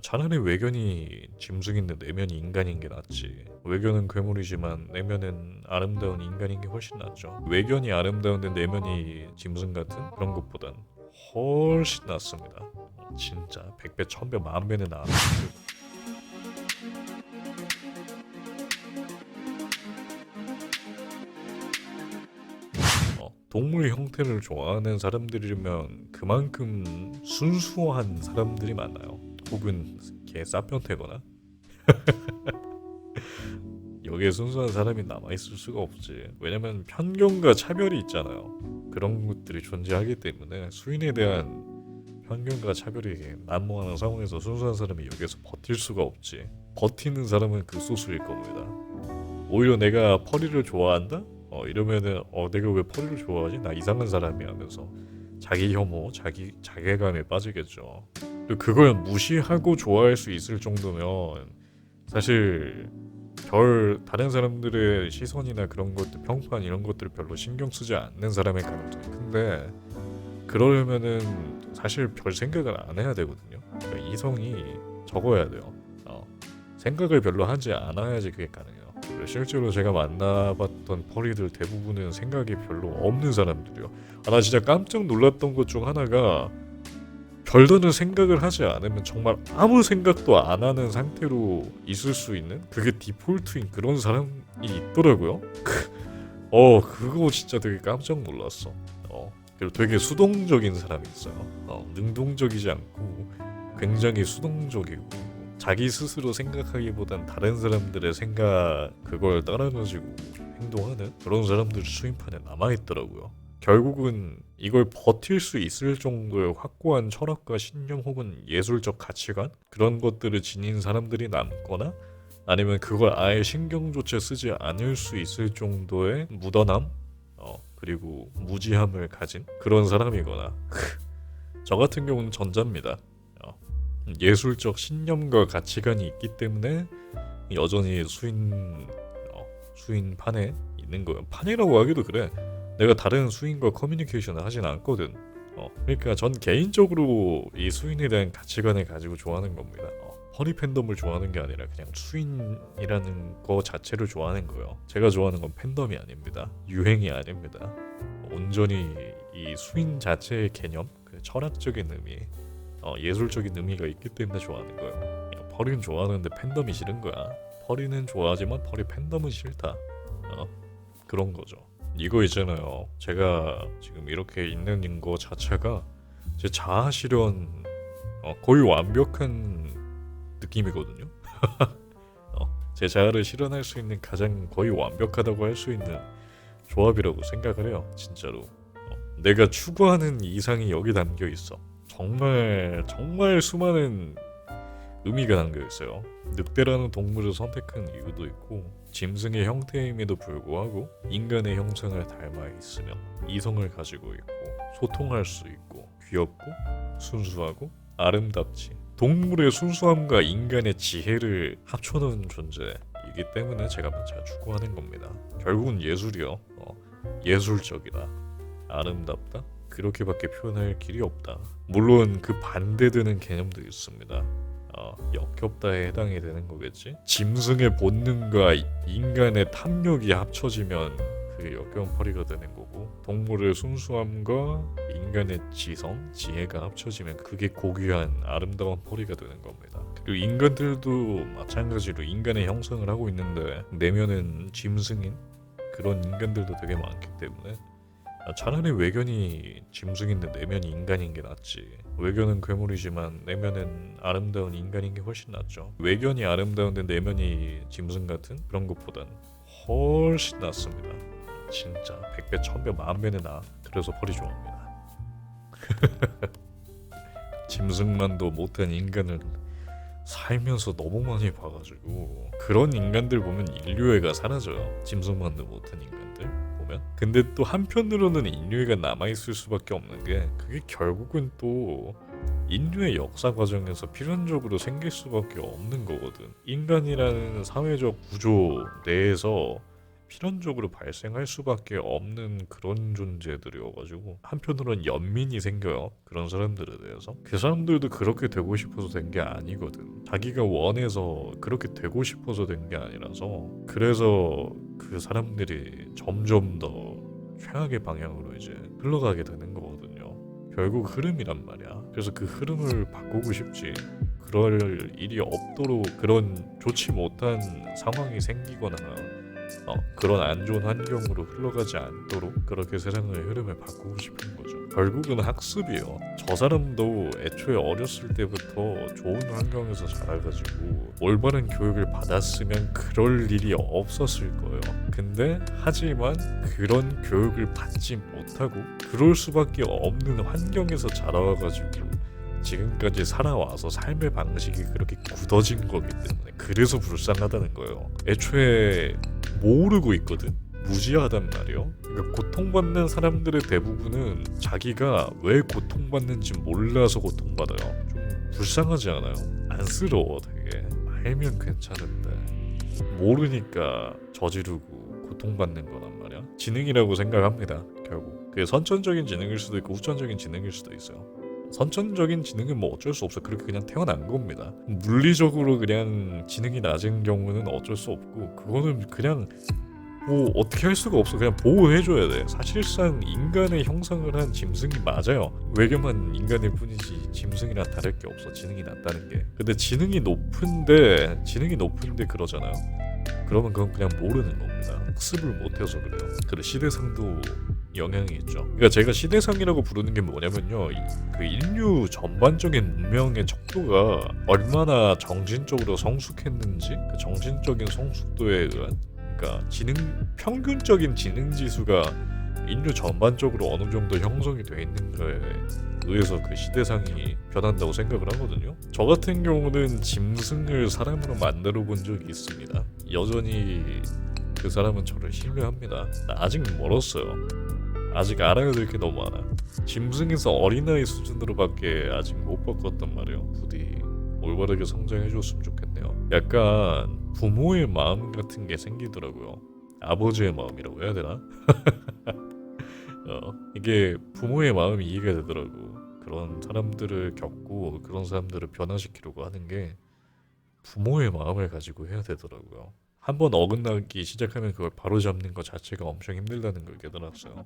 차라리 외견이 짐승인데 내면이 인간인 게 낫지. 외견은 괴물이지만 내면은 아름다운 인간인 게 훨씬 낫죠. 외견이 아름다운데 내면이 짐승 같은 그런 것보단 훨씬 낫습니다. 진짜 100배, 1000배, 만배는 나아. 동물 형태를 좋아하는 사람들이면 그만큼 순수한 사람들이 많아요. 혹은 개 싸변태거나. 여기에 순수한 사람이 남아있을 수가 없지. 왜냐면 편견과 차별이 있잖아요. 그런 것들이 존재하기 때문에 수인에 대한 편견과 차별이 난무하는 상황에서 순수한 사람이 여기서 버틸 수가 없지. 버티는 사람은 그 소수일 겁니다. 오히려 내가 펄이를 좋아한다? 이러면은 내가 왜 펄이를 좋아하지? 나 이상한 사람이야 하면서 자기 혐오, 자괴감에 빠지겠죠. 그리고 그걸 무시하고 좋아할 수 있을 정도면 사실 다른 사람들의 시선이나 그런 것들, 평판 이런 것들 별로 신경 쓰지 않는 사람의 가능성이 큰데, 그러려면은 사실 별 생각을 안 해야 되거든요. 그러니까 이성이 적어야 돼요. 생각을 별로 하지 않아야지 그게 가능해요. 그리고 실제로 제가 만나봤던 펄이들 대부분은 생각이 별로 없는 사람들이요. 나 진짜 깜짝 놀랐던 것 중 하나가, 별다른 생각을 하지 않으면 정말 아무 생각도 안 하는 상태로 있을 수 있는, 그게 디폴트인 그런 사람이 있더라고요. 그거 진짜 되게 깜짝 놀랐어. 그리고 되게 수동적인 사람이 있어요. 능동적이지 않고 굉장히 수동적이고, 자기 스스로 생각하기보단 다른 사람들의 생각 그걸 따라가지고 행동하는 그런 사람들이 수인판에 남아있더라고요. 결국은 이걸 버틸 수 있을 정도의 확고한 철학과 신념 혹은 예술적 가치관, 그런 것들을 지닌 사람들이 남거나, 아니면 그걸 아예 신경조차 쓰지 않을 수 있을 정도의 무던함, 그리고 무지함을 가진 그런 사람이거나, 저 같은 경우는 전자입니다. 예술적 신념과 가치관이 있기 때문에 여전히 수인판에 있는 거예요. 판이라고 하기도 그래. 내가 다른 수인과 커뮤니케이션을 하진 않거든. 그러니까 전 개인적으로 이 수인에 대한 가치관을 가지고 좋아하는 겁니다. 허리 팬덤을 좋아하는 게 아니라 그냥 수인이라는 거 자체를 좋아하는 거예요. 제가 좋아하는 건 팬덤이 아닙니다. 유행이 아닙니다. 온전히 이 수인 자체의 개념, 그 철학적인 의미, 예술적인 의미가 있기 때문에 좋아하는 거예요. 펄이는 좋아하는데 팬덤이 싫은 거야. 펄이는 좋아하지만 펄이 팬덤은 싫다. 그런 거죠. 이거 있잖아요. 제가 지금 이렇게 있는 거 자체가 제 자아 실현 거의 완벽한 느낌이거든요. 제 자아를 실현할 수 있는 가장 거의 완벽하다고 할 수 있는 조합이라고 생각을 해요. 진짜로. 내가 추구하는 이상이 여기 담겨 있어. 정말 정말 수많은 의미가 담겨 있어요. 늑대라는 동물을 선택한 이유도 있고, 짐승의 형태임에도 불구하고 인간의 형상을 닮아 있으며 이성을 가지고 있고 소통할 수 있고 귀엽고 순수하고 아름답지. 동물의 순수함과 인간의 지혜를 합쳐놓은 존재이기 때문에 제가 잘 추구하는 겁니다. 결국은 예술이요. 예술적이다. 아름답다. 그렇게밖에 표현할 길이 없다. 물론 그 반대되는 개념도 있습니다. 역겹다에 해당이 되는 거겠지. 짐승의 본능과 인간의 탐욕이 합쳐지면 그게 역겨운 펄이가 되는 거고, 동물의 순수함과 인간의 지성, 지혜가 합쳐지면 그게 고귀한 아름다운 펄이가 되는 겁니다. 그리고 인간들도 마찬가지로 인간의 형상을 하고 있는데 내면은 짐승인 그런 인간들도 되게 많기 때문에 차라리 외견이 짐승인데 내면이 인간인 게 낫지. 외견은 괴물이지만 내면은 아름다운 인간인 게 훨씬 낫죠. 외견이 아름다운데 내면이 짐승 같은 그런 것보단 훨씬 낫습니다. 진짜 100배, 1000배, 만배는 나아. 그래서 펄이 좋아합니다. 짐승만도 못한 인간을 살면서 너무 많이 봐가지고, 그런 인간들 보면 인류애가 사라져요. 짐승만도 못한 인간들 보면. 근데 또 한편으로는 인류애가 남아있을 수밖에 없는 게, 그게 결국은 또 인류의 역사 과정에서 필연적으로 생길 수밖에 없는 거거든. 인간이라는 사회적 구조 내에서 필연적으로 발생할 수밖에 없는 그런 존재들이어가지고 한편으로는 연민이 생겨요. 그런 사람들에 대해서. 그 사람들도 그렇게 되고 싶어서 된 게 아니거든. 자기가 원해서 그렇게 되고 싶어서 된 게 아니라서. 그래서 그 사람들이 점점 더 최악의 방향으로 이제 흘러가게 되는 거거든요. 결국 흐름이란 말이야. 그래서 그 흐름을 바꾸고 싶지. 그럴 일이 없도록 그런 좋지 못한 상황이 생기거나 그런 안 좋은 환경으로 흘러가지 않도록 그렇게 세상의 흐름을 바꾸고 싶은 거죠. 결국은 학습이에요. 저 사람도 애초에 어렸을 때부터 좋은 환경에서 자라가지고 올바른 교육을 받았으면 그럴 일이 없었을 거예요. 근데 하지만 그런 교육을 받지 못하고 그럴 수밖에 없는 환경에서 자라와가지고 지금까지 살아와서 삶의 방식이 그렇게 굳어진 거기 때문에 그래서 불쌍하다는 거예요. 애초에 모르고 있거든. 무지하단 말이요. 그러니까 고통받는 사람들의 대부분은 자기가 왜 고통받는지 몰라서 고통받아요. 좀 불쌍하지 않아요? 안쓰러워 되게. 알면 괜찮은데 모르니까 저지르고 고통받는 거란 말이야. 지능이라고 생각합니다. 결국 그게 선천적인 지능일 수도 있고 후천적인 지능일 수도 있어요. 선천적인 지능은 뭐 어쩔 수 없어. 그렇게 그냥 태어난 겁니다. 물리적으로 그냥 지능이 낮은 경우는 어쩔 수 없고 그거는 그냥 뭐 어떻게 할 수가 없어. 그냥 보호해줘야 돼. 사실상 인간의 형상을 한 짐승이 맞아요. 외교만 인간일 뿐이지 짐승이랑 다를 게 없어. 지능이 낮다는 게. 근데 지능이 높은데 그러잖아요. 그러면 그건 그냥 모르는 겁니다. 학습을 못해서 그래요. 그래 시대상도 영향이 있죠. 그러니까 제가 시대상이라고 부르는 게 뭐냐면요. 그 인류 전반적인 문명의 척도가 얼마나 정신적으로 성숙했는지 그 정신적인 성숙도에 의한 그러니까 평균적인 지능 지수가 인류 전반적으로 어느 정도 형성이 되어 있는가에 의해서 그 시대상이 변한다고 생각을 하거든요. 저 같은 경우는 짐승을 사람으로 만들어 본 적이 있습니다. 여전히 그 사람은 저를 신뢰합니다. 나 아직 멀었어요. 아직 알아야 될 게 너무 많아. 짐승에서 어린아이 수준으로밖에 아직 못 바꿨단 말이에요. 부디 올바르게 성장해줬으면 좋겠네요. 약간 부모의 마음 같은 게 생기더라고요. 아버지의 마음이라고 해야 되나? 이게 부모의 마음이 이해가 되더라고. 그런 사람들을 겪고 그런 사람들을 변화시키려고 하는 게 부모의 마음을 가지고 해야 되더라고요. 한번 어긋나기 시작하면 그걸 바로잡는 것 자체가 엄청 힘들다는 걸 깨달았어요.